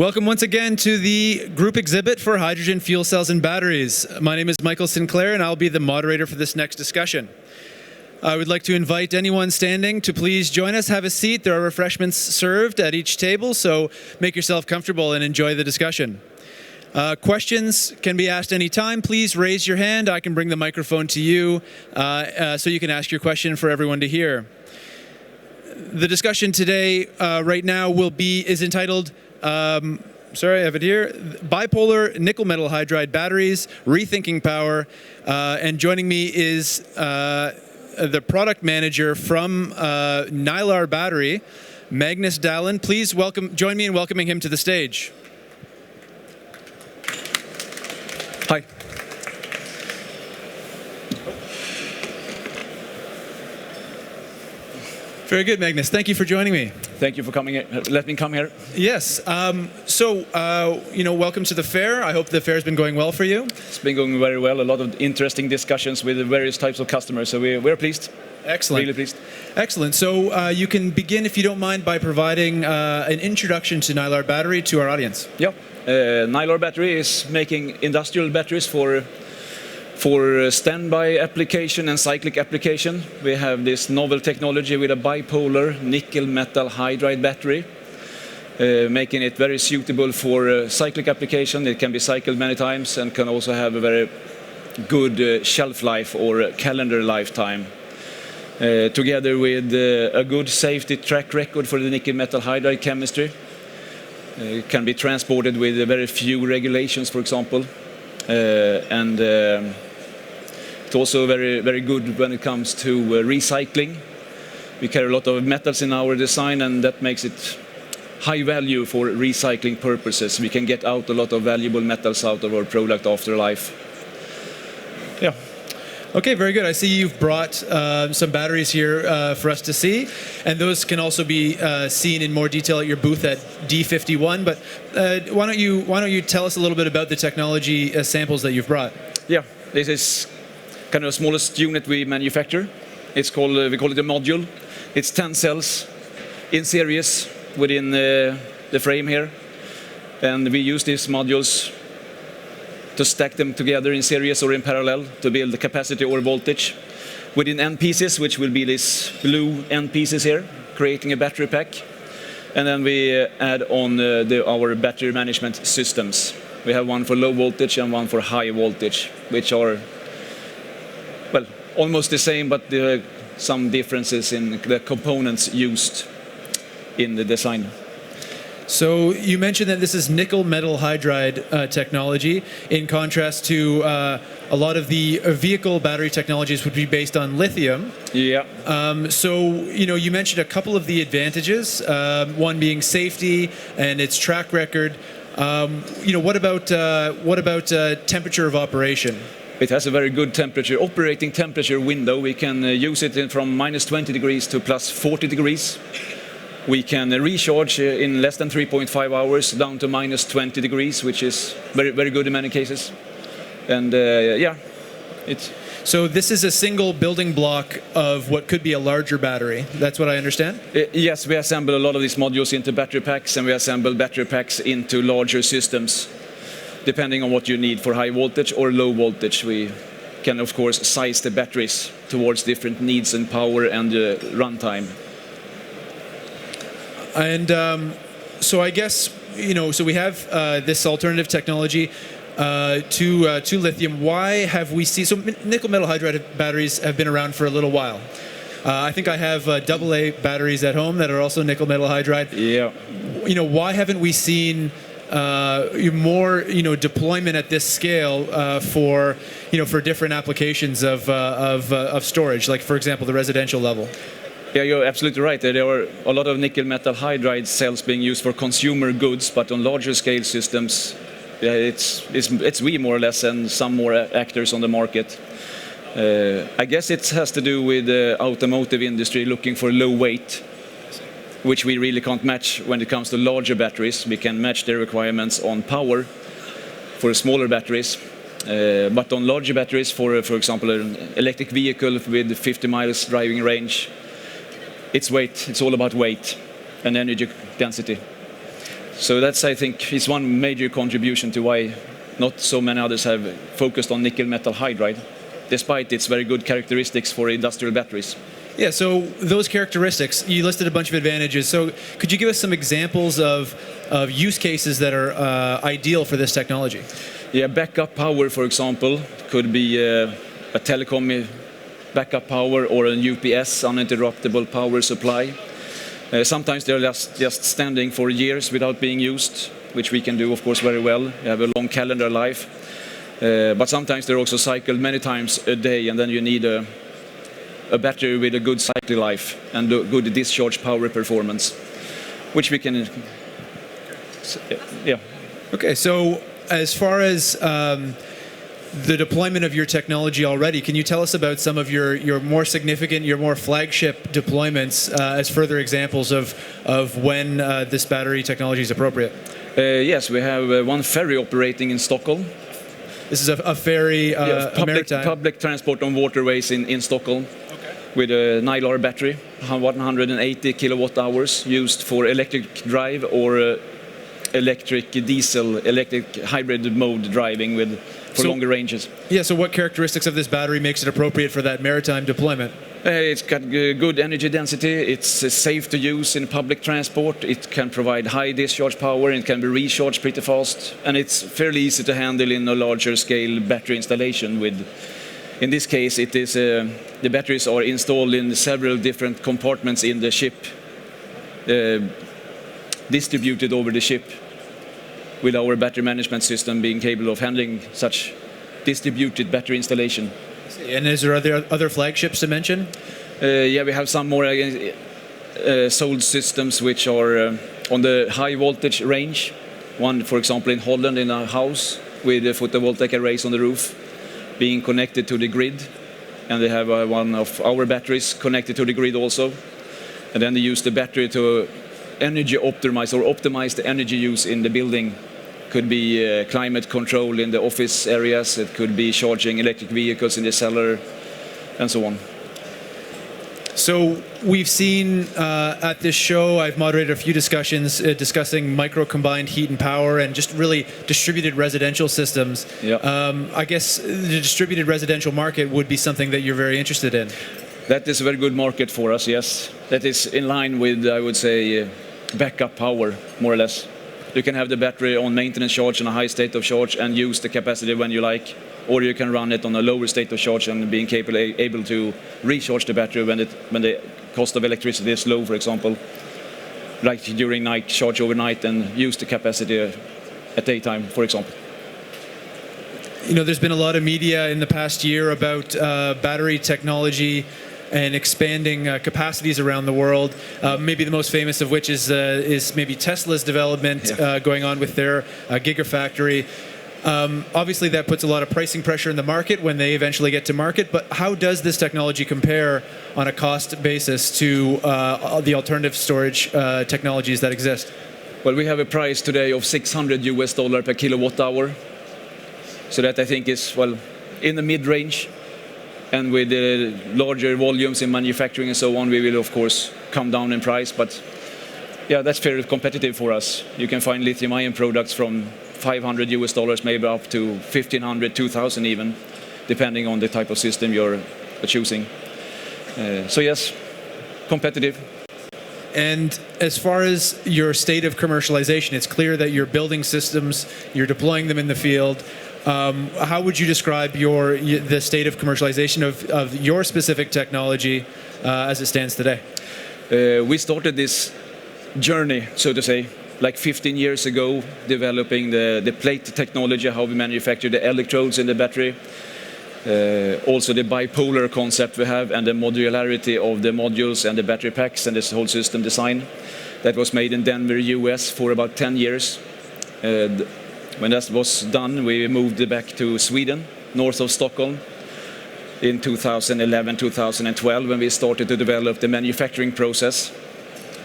Welcome once again to the group exhibit for hydrogen fuel cells and batteries. My name is Michael Sinclair and I'll be the moderator for this next discussion. I would like to invite anyone standing to please join us, have a seat. There are refreshments served at each table, so make yourself comfortable and enjoy the discussion. Questions can be asked anytime. Please raise your hand. I can bring the microphone to you so you can ask your question for everyone to hear. The discussion today, right now, is entitled sorry, I have it here. Bipolar nickel metal hydride batteries, rethinking power. And joining me is the product manager from Nilar Battery, Magnus Dahlén. Please join me in welcoming him to the stage. Hi. Very good, Magnus. Thank you for joining me. Thank you for coming here. Let me come here. Yes. Welcome to the fair. I hope the fair has been going well for you. It's been going very well. A lot of interesting discussions with various types of customers. So we're pleased. Excellent. Really pleased. Excellent. So you can begin, if you don't mind, by providing an introduction to Nilar Battery to our audience. Yeah. Nilar Battery is making industrial batteries for standby application and cyclic application. We have this novel technology with a bipolar nickel metal hydride battery, making it very suitable for cyclic application. It can be cycled many times and can also have a very good shelf life or calendar lifetime. Together with a good safety track record for the nickel metal hydride chemistry. It can be transported with very few regulations, for example. It's also very good when it comes to recycling. We carry a lot of metals in our design, and that makes it high value for recycling purposes. We can get out a lot of valuable metals out of our product after life. Yeah. Okay, very good. I see you've brought some batteries here for us to see, and those can also be seen in more detail at your booth at D51. But why don't you tell us a little bit about the technology samples that you've brought? Yeah, this is kind of the smallest unit we manufacture. It's called we call it a module. It's 10 cells in series within the frame here, and we use these modules to stack them together in series or in parallel to build the capacity or voltage within end pieces, which will be these blue end pieces here, creating a battery pack. And then we add on our battery management systems. We have one for low voltage and one for high voltage, which are, well, almost the same, but there are some differences in the components used in the design. So you mentioned that this is nickel metal hydride technology, in contrast to a lot of the vehicle battery technologies would be based on lithium. Yeah. You mentioned a couple of the advantages, one being safety and its track record. What about temperature of operation? It has a very good operating temperature window. We can use it from minus 20 degrees to plus 40 degrees. We can recharge in less than 3.5 hours down to minus 20 degrees, which is very good in many cases. And So this is a single building block of what could be a larger battery. That's what I understand? Yes, we assemble a lot of these modules into battery packs, and we assemble battery packs into larger systems. Depending on what you need for high voltage or low voltage, we can, of course, size the batteries towards different needs and power and runtime. And so I guess, so we have this alternative technology to lithium. Why have we seen, so nickel metal hydride batteries have been around for a little while. I think I have AA batteries at home that are also nickel metal hydride. Yeah. Why haven't we seen more deployment at this scale for different applications of storage, like, for example, the residential level? Yeah, you're absolutely right. There are a lot of nickel metal hydride cells being used for consumer goods, but on larger scale systems, it's we more or less and some more actors on the market. I guess it has to do with the automotive industry looking for low weight, which we really can't match when it comes to larger batteries. We can match their requirements on power for smaller batteries. But on larger batteries, for example, an electric vehicle with 50 miles driving range, it's weight. It's all about weight and energy density. So that's, I think, is one major contribution to why not so many others have focused on nickel metal hydride, despite its very good characteristics for industrial batteries. Yeah, so those characteristics, you listed a bunch of advantages. So could you give us some examples of use cases that are ideal for this technology? Yeah, backup power, for example, could be a telecom backup power or an UPS, uninterruptible power supply. Sometimes they're just standing for years without being used, which we can do, of course, very well. You have a long calendar life. But sometimes they're also cycled many times a day, and then you need a battery with a good cycle life and good discharge power performance, which we can, yeah. Okay, so as far as the deployment of your technology already, can you tell us about some of your more significant, your more flagship deployments as further examples of when this battery technology is appropriate? Yes, we have one ferry operating in Stockholm. This is a ferry, public transport on waterways in Stockholm. Okay. With a Nilar Battery, 180 kilowatt hours, used for electric drive or electric hybrid mode driving for longer ranges. Yeah, so what characteristics of this battery makes it appropriate for that maritime deployment? It's got good energy density, it's safe to use in public transport, it can provide high discharge power, and it can be recharged pretty fast, and it's fairly easy to handle in a larger scale battery installation. In this case, it is the batteries are installed in several different compartments in the ship, distributed over the ship, with our battery management system being capable of handling such distributed battery installation. And is there other flagships to mention? Yeah, we have some more sold systems which are on the high voltage range. One, for example, in Holland, in a house with photovoltaic arrays on the roof, being connected to the grid. And they have one of our batteries connected to the grid also. And then they use the battery to energy optimize or optimize the energy use in the building. Could be climate control in the office areas, it could be charging electric vehicles in the cellar, and so on. So we've seen at this show, I've moderated a few discussions discussing micro-combined heat and power and just really distributed residential systems. Yeah. I guess the distributed residential market would be something that you're very interested in. That is a very good market for us, yes. That is in line with, I would say, backup power, more or less. You can have the battery on maintenance charge and a high state of charge and use the capacity when you like, or you can run it on a lower state of charge and being able to recharge the battery when the cost of electricity is low, for example, like during night, charge overnight and use the capacity at daytime, for example. You know, there's been a lot of media in the past year about battery technology and expanding capacities around the world. Maybe the most famous of which is maybe Tesla's development going on with their Gigafactory. Obviously, that puts a lot of pricing pressure in the market when they eventually get to market. But how does this technology compare on a cost basis to the alternative storage technologies that exist? Well, we have a price today of $600 per kilowatt hour. So that I think is, well, in the mid-range. And with the larger volumes in manufacturing and so on, we will, of course, come down in price. But yeah, that's fairly competitive for us. You can find lithium-ion products from $500 maybe up to $1,500, $2,000 even, depending on the type of system you're choosing. So yes, competitive. And as far as your state of commercialization, it's clear that you're building systems, you're deploying them in the field. How would you describe the state of commercialization of your specific technology as it stands today? We started this journey, so to say, like 15 years ago, developing the plate technology, how we manufacture the electrodes in the battery. Also the bipolar concept we have and the modularity of the modules and the battery packs and this whole system design. That was made in Denver, US for about 10 years. When that was done, we moved back to Sweden, north of Stockholm, in 2011, 2012, when we started to develop the manufacturing process.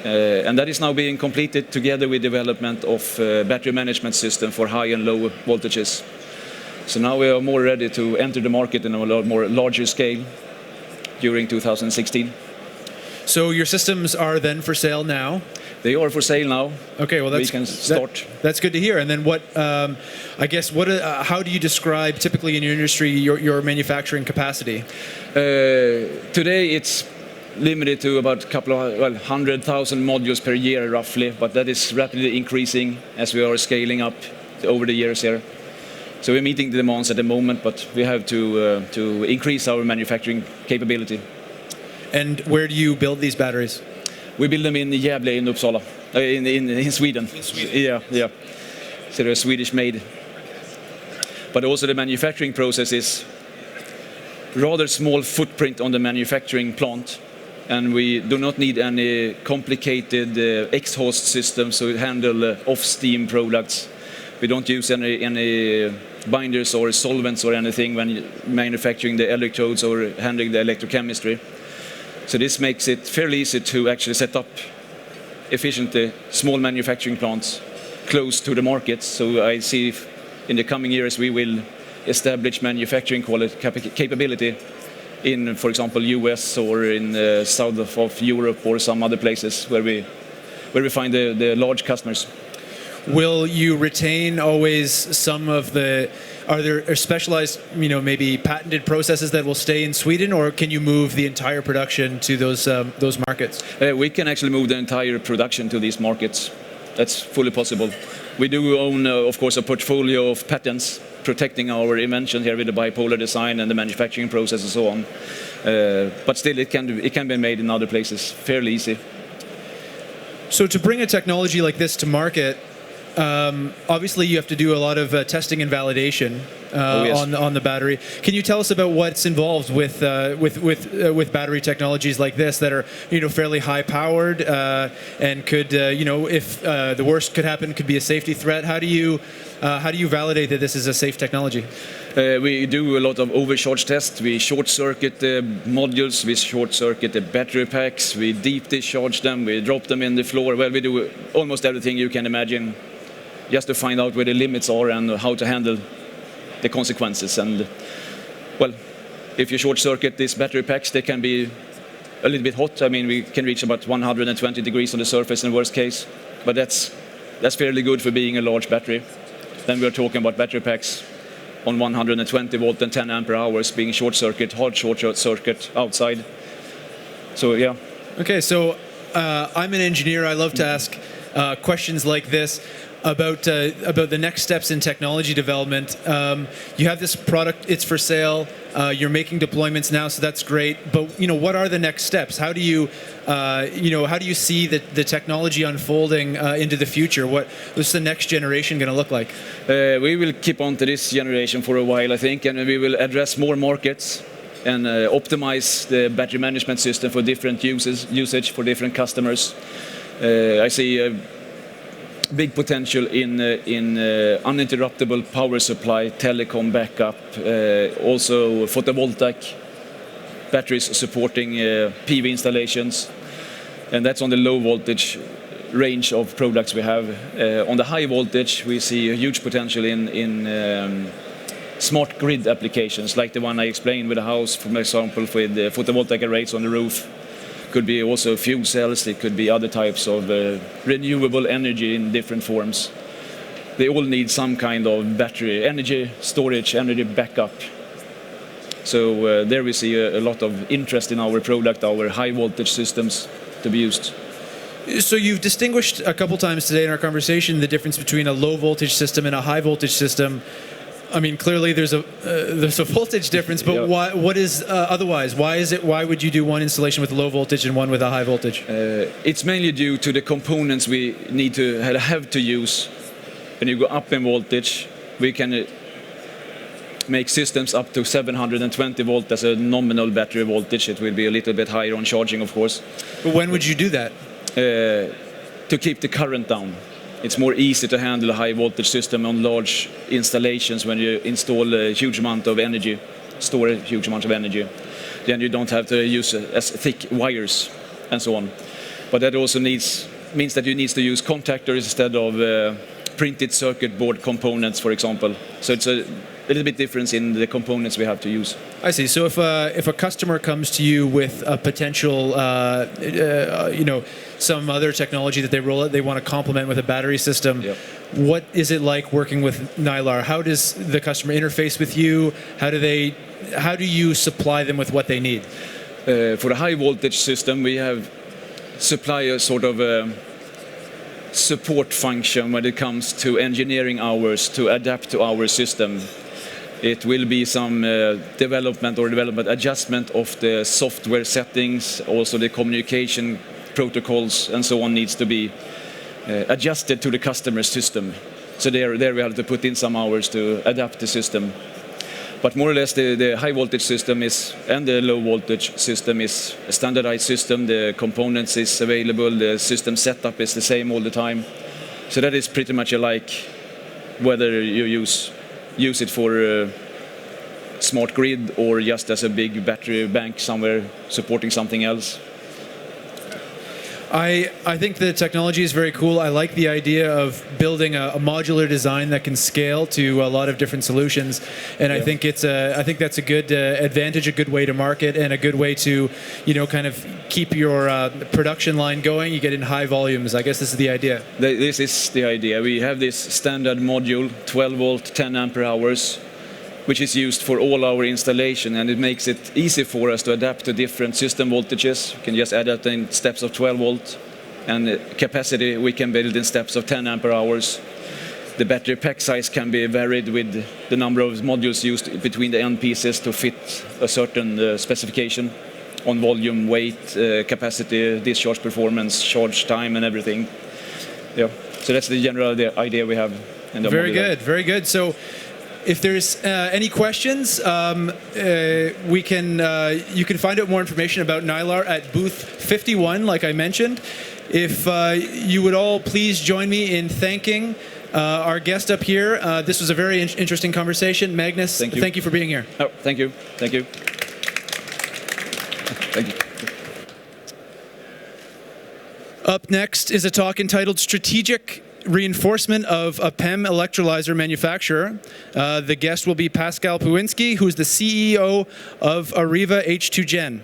And that is now being completed together with development of battery management system for high and low voltages. So now we are more ready to enter the market in a lot more larger scale during 2016. So your systems are then for sale now? They are for sale now. Okay, well We can start. That's good to hear. And then what? I guess how do you describe typically in your industry your manufacturing capacity? Today it's limited to about a couple of 100,000 modules per year roughly, but that is rapidly increasing as we are scaling up over the years here. So we're meeting the demands at the moment, but we have to increase our manufacturing capability. And where do you build these batteries? We build them in Gävle in Uppsala, in Sweden. In Sweden. Yeah. So they're Swedish made. But also the manufacturing process is rather small footprint on the manufacturing plant, and we do not need any complicated exhaust systems to handle off-steam products. We don't use any binders or solvents or anything when manufacturing the electrodes or handling the electrochemistry. So this makes it fairly easy to actually set up efficiently small manufacturing plants close to the markets. So I see in the coming years we will establish manufacturing capability in, for example, US or in the south of Europe or some other places where we find the large customers. Will you retain always some of the? Are there specialized, maybe patented processes that will stay in Sweden, or can you move the entire production to those markets? We can actually move the entire production to these markets. That's fully possible. We do own, of course, a portfolio of patents protecting our invention here with the bipolar design and the manufacturing process and so on. But still, it can be made in other places fairly easy. So to bring a technology like this to market, obviously you have to do a lot of testing and validation yes. on the battery. Can you tell us about what's involved with battery technologies like this that are fairly high powered and could if the worst could happen, could be a safety threat? How do you validate that this is a safe technology? We do a lot of overcharge tests. We short circuit the modules, we short circuit the battery packs, we deep discharge them, we drop them in the floor. Well, we do almost everything you can imagine, just to find out where the limits are and how to handle the consequences. And well, if you short circuit these battery packs, they can be a little bit hot. I mean, we can reach about 120 degrees on the surface in the worst case, but that's fairly good for being a large battery. Then we're talking about battery packs on 120 volt and 10 ampere hours being short circuit, hard short circuit outside. So yeah. Okay, so I'm an engineer. I love to ask questions like this about the next steps in technology development. You have this product; it's for sale. You're making deployments now, so that's great. But what are the next steps? How do you see the technology unfolding into the future? What's the next generation going to look like? We will keep on to this generation for a while, I think, and we will address more markets and optimize the battery management system for different usage for different customers. I see big potential in uninterruptible power supply, telecom backup, also photovoltaic batteries supporting PV installations, and that's on the low voltage range of products we have. On the high voltage, we see a huge potential in smart grid applications, like the one I explained with a house, for example, with the photovoltaic arrays on the roof. Could be also fuel cells, it could be other types of renewable energy in different forms. They all need some kind of battery, energy storage, energy backup. So there we see a lot of interest in our product, our high voltage systems to be used. So you've distinguished a couple times today in our conversation the difference between a low voltage system and a high voltage system. I mean, clearly there's a voltage difference, but yeah. What is otherwise? Why would you do one installation with low voltage and one with a high voltage? It's mainly due to the components we need to have to use. When you go up in voltage, we can make systems up to 720 volt as a nominal battery voltage. It will be a little bit higher on charging, of course. But when would you do that? To keep the current down. It's more easy to handle a high voltage system on large installations when you install a huge amount of energy, store a huge amount of energy. Then you don't have to use as thick wires and so on. But that also means that you need to use contactors instead of printed circuit board components, for example. So it's little bit difference in the components we have to use. I see. So if a customer comes to you with a potential, some other technology that they want to complement with a battery system, Yep. what is it like working with Nilar? How does the customer interface with you? How do you supply them with what they need? For the high voltage system, we have supply a sort of support function when it comes to engineering hours to adapt to our system. It will be some development adjustment of the software settings, also the communication protocols and so on needs to be adjusted to the customer's system. So there we have to put in some hours to adapt the system. But more or less the high voltage system and the low voltage system is a standardized system. The components is available, the system setup is the same all the time. So that is pretty much alike whether you use it for a smart grid or just as a big battery bank somewhere supporting something else. I think the technology is very cool. I like the idea of building a modular design that can scale to a lot of different solutions, and Yeah. I think that's a good advantage, a good way to market, and a good way to kind of keep your production line going. You get in high volumes. I guess this is the idea. This is the idea. We have this standard module, 12 volt, 10 ampere hours, which is used for all our installation, and it makes it easy for us to adapt to different system voltages. We can just adapt in steps of 12 volt, and capacity we can build in steps of 10 ampere hours. The battery pack size can be varied with the number of modules used between the end pieces to fit a certain specification on volume, weight, capacity, discharge performance, charge time, and everything. Yeah. So that's the general idea we have. In the Very modular. good, very good. So, if there's any questions, you can find out more information about Nilar at booth 51, like I mentioned. If you would all please join me in thanking our guest up here. This was a very interesting conversation. Magnus, thank you for being here. Oh, thank you. Thank you. Thank you. Up next is a talk entitled Strategic Reinforcement of a PEM Electrolyzer Manufacturer. The guest will be Pascal Pawinski, who's the CEO of Arriva H2 Gen.